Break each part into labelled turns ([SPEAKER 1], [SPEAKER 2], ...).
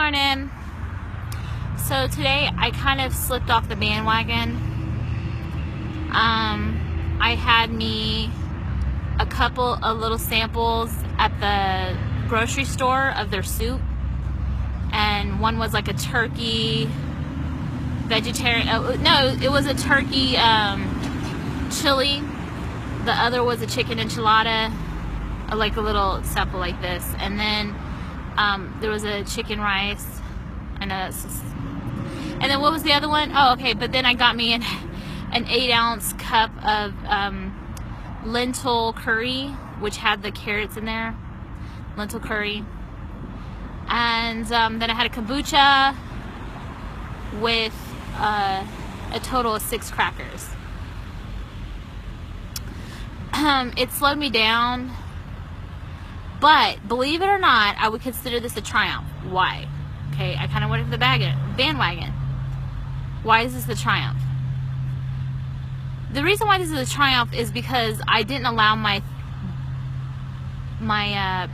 [SPEAKER 1] morning. So today I kind of slipped off the bandwagon. I had me a couple of little samples at the grocery store of their soup, and one was like a turkey vegetarian, no, it was a turkey chili. The other was a chicken enchilada, like a little sample like this, and then there was a chicken rice. I know that's just, and then what was the other one? Oh, okay, but then I got me an 8-ounce cup of lentil curry, which had the carrots in there, lentil curry, and then I had a kombucha with a total of 6 crackers. It slowed me down, but believe it or not, I would consider this a triumph. Why? Okay, I kind of went off the bandwagon. Why is this a triumph? The reason why this is a triumph is because I didn't allow my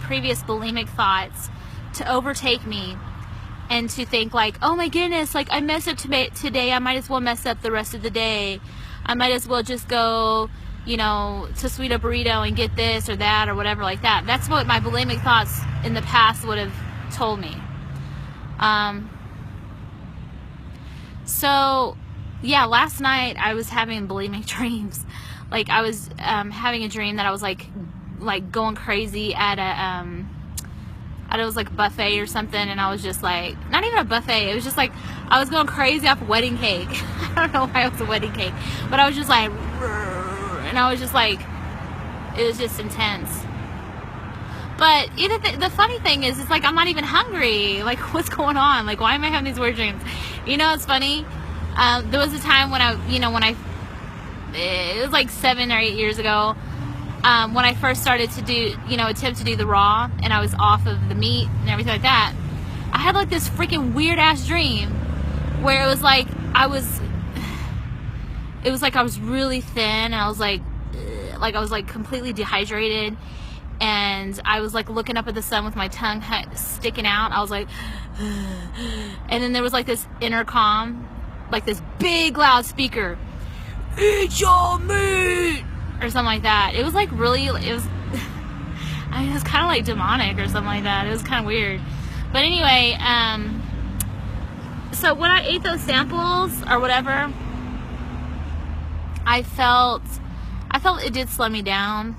[SPEAKER 1] previous bulimic thoughts to overtake me and to think like, oh my goodness, like I messed up today, I might as well mess up the rest of the day. I might as well just go, you know, to Sweet a Burrito and get this or that or whatever like that. That's what my bulimic thoughts in the past would have told me. So yeah, last night I was having bulimic dreams. Like I was having a dream that I was like going crazy at a it was like a buffet or something, and I was just like, not even a buffet, it was just like I was going crazy off a wedding cake. I don't know why it was a wedding cake, but I was just like, and I was just like, it was just intense. But the funny thing is, it's like I'm not even hungry. Like, what's going on? Like, why am I having these weird dreams? You know, it's funny. There was a time when it was like 7 or 8 years ago, when I first started to do, attempt to do the raw, and I was off of the meat and everything like that. I had like this freaking weird ass dream where it was like I was really thin, and I was like completely dehydrated, and I was like looking up at the sun with my tongue sticking out. I was like, and then there was like this intercom, like this big loud speaker, eat your meat, or something like that. It was like really, it was kind of like demonic or something like that. It was kind of weird. But anyway, so when I ate those samples or whatever, I felt it did slow me down.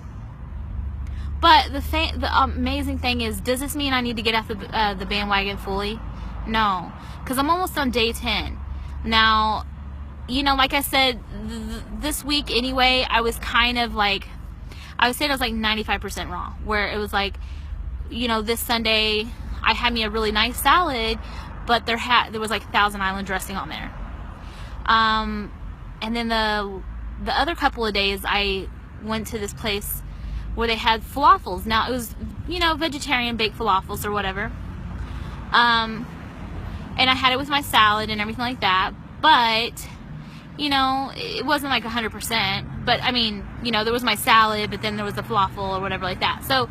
[SPEAKER 1] But the amazing thing is, does this mean I need to get off the bandwagon fully? No, because I'm almost on day 10 now. Like I said, this week anyway, I was kind of like, I would say I was like 95% raw, where it was like, this Sunday I had me a really nice salad, but there was like Thousand Island dressing on there. And then the other couple of days I went to this place where they had falafels. Now it was, vegetarian baked falafels or whatever. And I had it with my salad and everything like that, but it wasn't like 100%, but I mean, there was my salad, but then there was the falafel or whatever like that. So,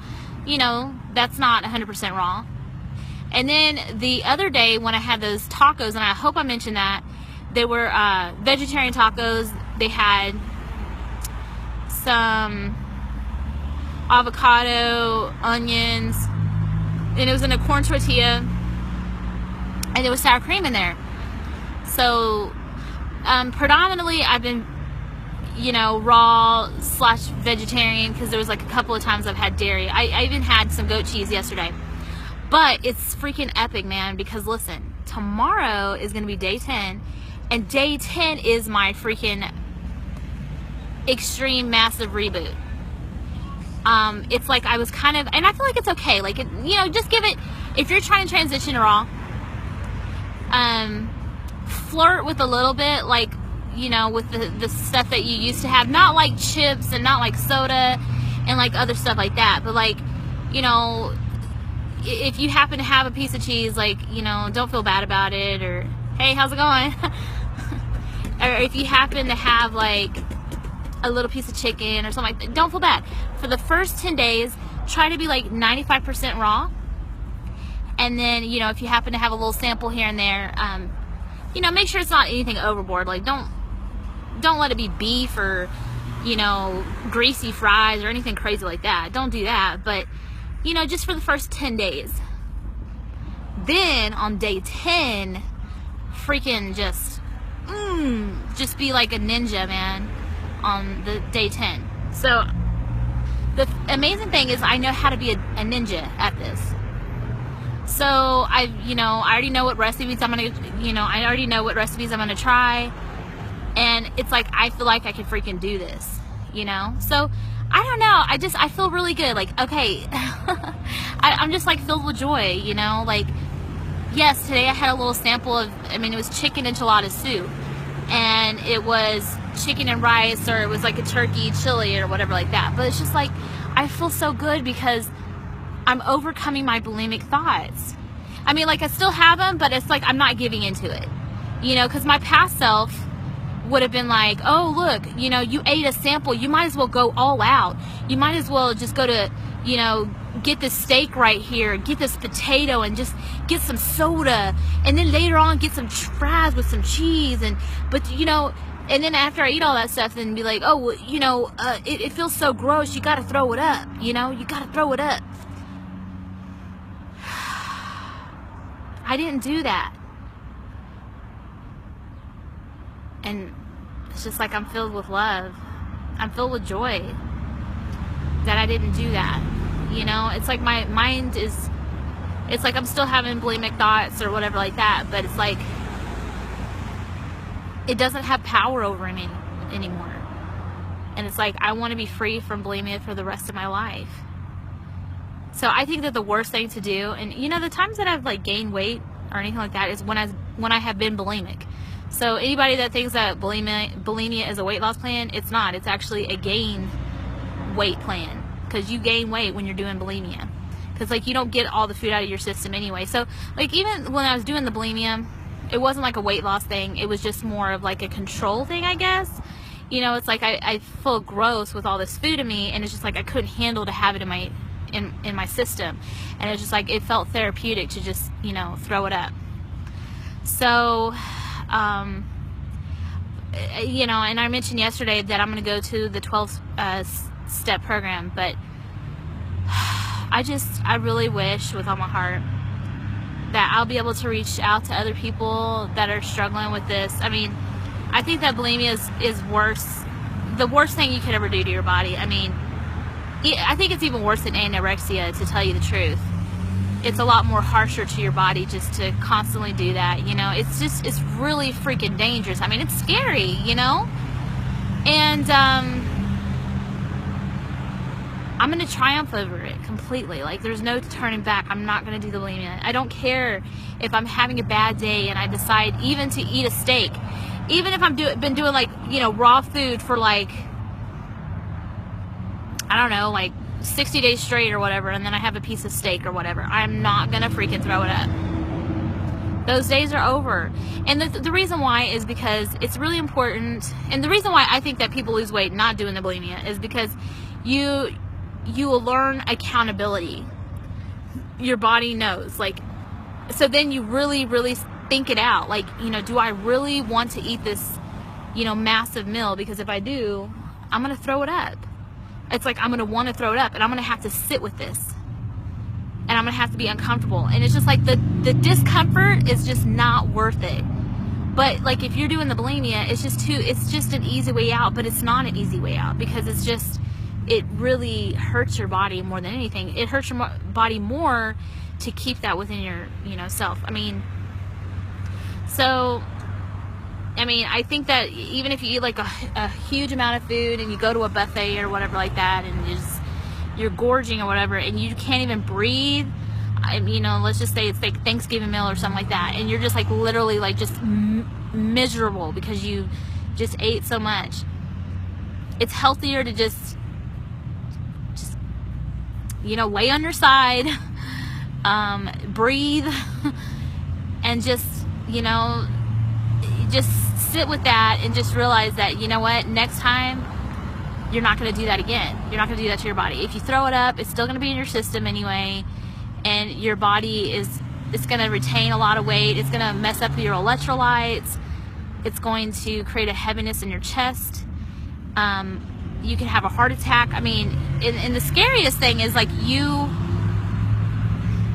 [SPEAKER 1] that's not 100% raw. And then the other day when I had those tacos, and I hope I mentioned that, they were vegetarian tacos. They had some avocado, onions, and it was in a corn tortilla, and there was sour cream in there. So predominantly I've been raw / vegetarian, because there was like a couple of times I've had dairy. I even had some goat cheese yesterday. But it's freaking epic, man, because listen, tomorrow is going to be day 10, and day 10 is my freaking extreme massive reboot. It's like I was kind of, and I feel like it's okay, like, just give it, if you're trying to transition to raw, flirt with a little bit, like, with the stuff that you used to have, not like chips and not like soda and like other stuff like that, but like, if you happen to have a piece of cheese, like, don't feel bad about it, or hey, how's it going? Or if you happen to have like a little piece of chicken or something like that, don't feel bad. For the first 10 days, try to be like 95% raw, And then, you know, if you happen to have a little sample here and there, you know, make sure it's not anything overboard. Like, don't let it be beef or, you know, greasy fries or anything crazy like that. Don't do that. But, you know, just for the first 10 days. Then on day 10, freaking just be like a ninja, man, on the day 10. So the amazing thing is I know how to be a ninja at this. So I already know what recipes I'm gonna try, and it's like I feel like I can freaking do this, you know. So I don't know. I feel really good. Like, okay, I'm just like filled with joy, you know. Like, yes, today I had a little sample of. I mean, it was chicken enchilada soup, and it was chicken and rice, or it was like a turkey chili or whatever like that. But it's just like I feel so good because I'm overcoming my bulimic thoughts. I mean, like, I still have them, but it's like I'm not giving into it, you know, because my past self would have been like, oh, look, you know, you ate a sample, you might as well go all out. You might as well just go to, you know, get this steak right here, get this potato, and just get some soda, and then later on get some fries with some cheese, but you know, and then after I eat all that stuff, then be like, oh, you know, it feels so gross, you gotta throw it up, you know, you gotta throw it up. I didn't do that. And it's just like I'm filled with love. I'm filled with joy that I didn't do that. You know, it's like my mind is, it's like I'm still having bulimic thoughts or whatever like that, but it's like it doesn't have power over me anymore. And it's like I want to be free from bulimia for the rest of my life. So I think that the worst thing to do, and you know, the times that I've like gained weight or anything like that is when I have been bulimic. So anybody that thinks that bulimia is a weight loss plan, it's not. It's actually a gain weight plan, because you gain weight when you're doing bulimia, because like you don't get all the food out of your system anyway. So like even when I was doing the bulimia, it wasn't like a weight loss thing. It was just more of like a control thing, I guess. You know, it's like I feel gross with all this food in me, and it's just like I couldn't handle to have it in my system, and it's just like it felt therapeutic to just, you know, throw it up. So you know, and I mentioned yesterday that I'm going to go to the 12 step program, but I really wish with all my heart that I'll be able to reach out to other people that are struggling with this. I mean, I think that bulimia is worse, the worst thing you could ever do to your body. I mean, I think it's even worse than anorexia, to tell you the truth. It's a lot more harsher to your body just to constantly do that, you know. It's really freaking dangerous. I mean, it's scary, you know. And I'm gonna triumph over it completely. Like, there's no turning back. I'm not gonna do the bulimia. I don't care if I'm having a bad day and I decide even to eat a steak, even if I've been doing like, you know, raw food for like, I don't know, like 60 days straight or whatever, and then I have a piece of steak or whatever. I'm not gonna freaking throw it up. Those days are over. And the reason why is because it's really important, and the reason why I think that people lose weight not doing the bulimia is because you will learn accountability. Your body knows, like, so then you really think it out, like, you know, do I really want to eat this, you know, massive meal? Because if I do, I'm gonna throw it up. It's like I'm gonna want to throw it up, and I'm gonna have to sit with this, and I'm gonna have to be uncomfortable, and it's just like the discomfort is just not worth it. But like if you're doing the bulimia, it's just an easy way out, but it's not an easy way out, because it really hurts your body more than anything. It hurts your body more to keep that within your, you know, self. I mean, so I mean, I think that even if you eat like a huge amount of food and you go to a buffet or whatever like that, and you're gorging or whatever, and you can't even breathe, you know, let's just say it's like Thanksgiving meal or something like that, and you're just like literally like just miserable because you just ate so much. It's healthier to just you know, lay on your side, breathe, and just, you know, just sit with that and just realize that, you know what, next time you're not going to do that again. You're not going to do that to your body. If you throw it up, it's still going to be in your system anyway, and your body is it's gonna retain a lot of weight. It's gonna mess up your electrolytes. It's going to create a heaviness in your chest. You can have a heart attack. I mean, and the scariest thing is, like, I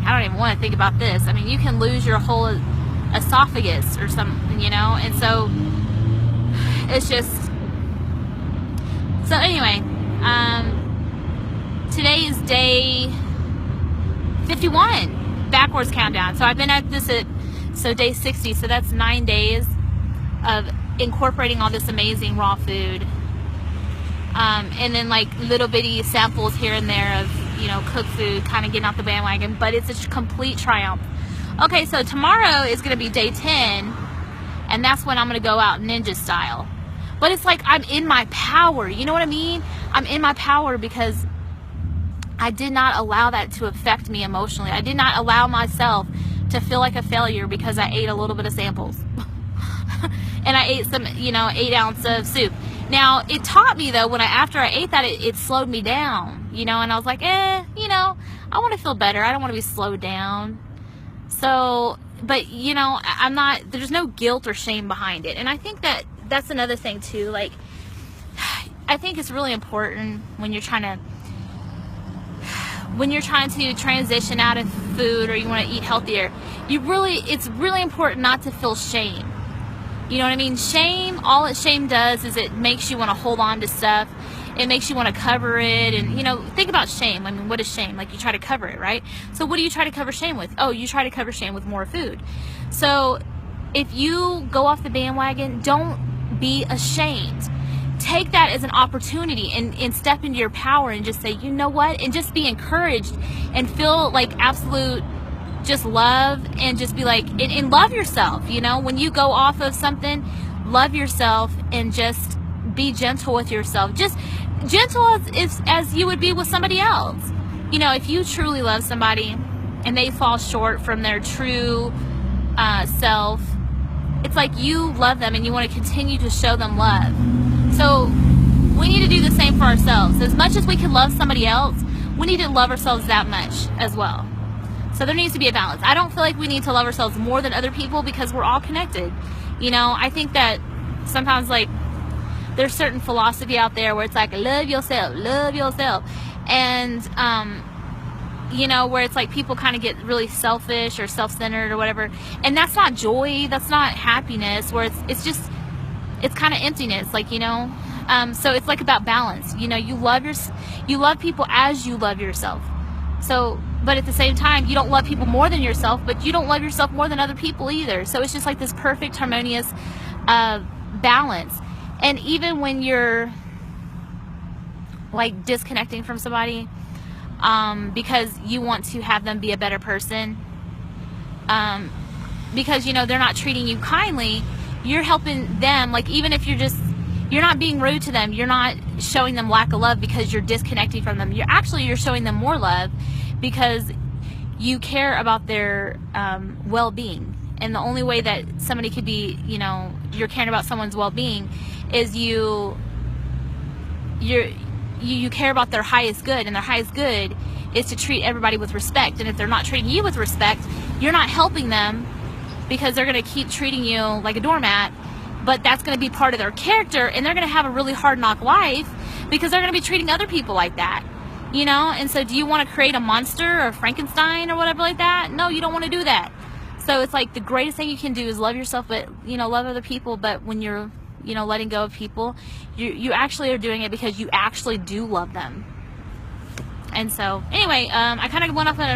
[SPEAKER 1] don't even want to think about this. I mean, you can lose your whole esophagus or something, you know? And so it's just, so anyway, today is day 51, backwards countdown. So I've been at this so day 60, so that's 9 days of incorporating all this amazing raw food. And then, like, little bitty samples here and there of, you know, cooked food, kind of getting off the bandwagon, but it's a complete triumph. Okay, so tomorrow is going to be day 10, and that's when I'm going to go out ninja style. But it's like I'm in my power, you know what I mean? I'm in my power because I did not allow that to affect me emotionally. I did not allow myself to feel like a failure because I ate a little bit of samples. And I ate some, you know, 8 ounces of soup. Now, it taught me, though, after I ate that, it slowed me down, you know, and I was like, you know, I want to feel better. I don't want to be slowed down. So, but, you know, there's no guilt or shame behind it. And I think that's another thing, too. Like, I think it's really important when you're trying to transition out of food, or you want to eat healthier, it's really important not to feel shame. You know what I mean? Shame, all that shame does is it makes you want to hold on to stuff. It makes you want to cover it. And, you know, think about shame. I mean, what is shame? Like, you try to cover it, right? So what do you try to cover shame with? Oh, you try to cover shame with more food. So if you go off the bandwagon, don't be ashamed. Take that as an opportunity and step into your power and just say, you know what? And just be encouraged and feel like absolute just love, and just be like, and love yourself, you know? When you go off of something, love yourself and just be gentle with yourself. Just gentle as you would be with somebody else. You know, if you truly love somebody and they fall short from their true self, it's like you love them and you want to continue to show them love. So we need to do the same for ourselves. As much as we can love somebody else, we need to love ourselves that much as well. So there needs to be a balance. I don't feel like we need to love ourselves more than other people because we're all connected. You know, I think that sometimes, like, there's certain philosophy out there where it's like, love yourself, love yourself. And, you know, where it's like people kind of get really selfish or self-centered or whatever. And that's not joy. That's not happiness, where it's kind of emptiness, like, you know. So it's like about balance. You know, you love people as you love yourself. So, but at the same time, you don't love people more than yourself, but you don't love yourself more than other people either. So it's just like this perfect, harmonious balance. And even when you're, like, disconnecting from somebody because you want to have them be a better person, because, you know, they're not treating you kindly, you're helping them. Like, even if you're not being rude to them, you're not showing them lack of love because you're disconnecting from them. You're showing them more love because you care about their well-being. And the only way that somebody could be, you know, you're caring about someone's well-being is you care about their highest good, and their highest good is to treat everybody with respect. And if they're not treating you with respect, you're not helping them, because they're going to keep treating you like a doormat. But that's going to be part of their character, and they're going to have a really hard knock life because they're going to be treating other people like that, you know. And so do you want to create a monster or Frankenstein or whatever like that? No, you don't want to do that. So it's like the greatest thing you can do is love yourself, but, you know, love other people. But when you're, you know, letting go of people, you actually are doing it because you actually do love them. And so anyway, I kind of went off on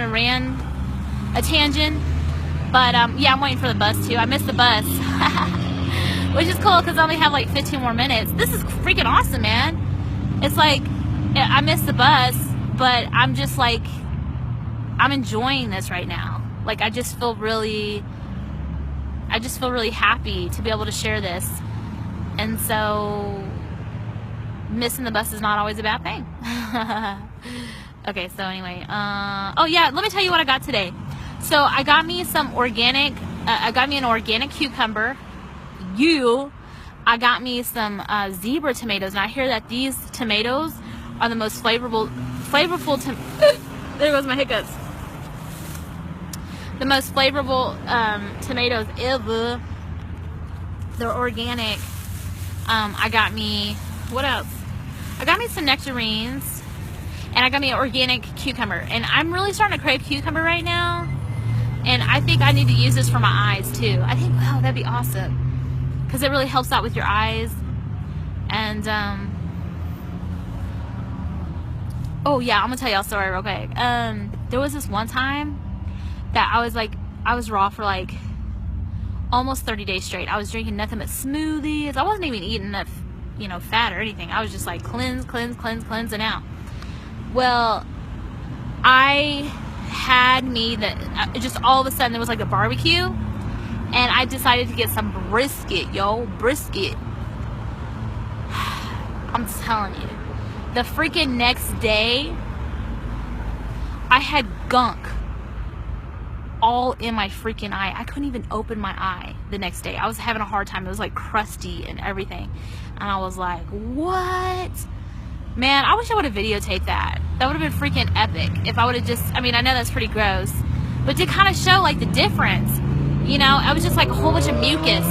[SPEAKER 1] a tangent, but yeah, I'm waiting for the bus too. I missed the bus. Which is cool because I only have like 15 more minutes. This is freaking awesome, man. It's like, I missed the bus, but I'm just like, I'm enjoying this right now. Like, I just feel really happy to be able to share this. And so missing the bus is not always a bad thing. Okay, so anyway, oh yeah, let me tell you what I got today. So I got me some organic, an organic cucumber. I got me some zebra tomatoes, and I hear that these tomatoes are the most flavorful there goes my hiccups. the most flavorful tomatoes ever. They're organic. I got me, what else? I got me some nectarines, and I got me an organic cucumber. And I'm really starting to crave cucumber right now. And I think I need to use this for my eyes too. I think, wow, that'd be awesome. Because it really helps out with your eyes. And, oh yeah, I'm gonna tell y'all a story real quick. There was this one time that I was raw for like almost 30 days straight. I was drinking nothing but smoothies. I wasn't even eating enough, you know, fat or anything. I was just like cleansing out. Well, I had me that just all of a sudden there was like a barbecue, and I decided to get some brisket, brisket. I'm telling you, the freaking next day I had gunk all in my freaking eye. I couldn't even open my eye the next day. I was having a hard time. It was like crusty and everything, and I was like, what? Man, I wish I would have videotaped that. That would have been freaking epic if I would have just, I mean, I know that's pretty gross, but to kind of show like the difference, you know, I was just like a whole bunch of mucus.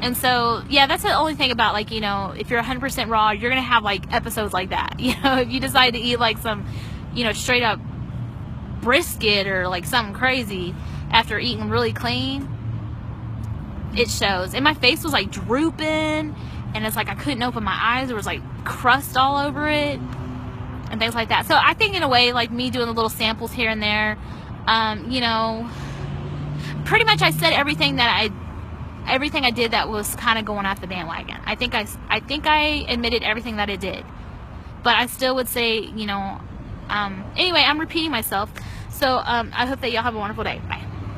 [SPEAKER 1] And so, yeah, that's the only thing about, like, you know, if you're 100% raw, you're going to have like episodes like that. You know, if you decide to eat like some, you know, straight up brisket or like something crazy after eating really clean, it shows. And my face was like drooping, and it's like I couldn't open my eyes. There was like crust all over it and things like that. So I think in a way, like me doing the little samples here and there, you know, pretty much I said everything I did that was kind of going off the bandwagon. I think I admitted everything that I did, but I still would say, you know, anyway, I'm repeating myself. So I hope that y'all have a wonderful day. Bye.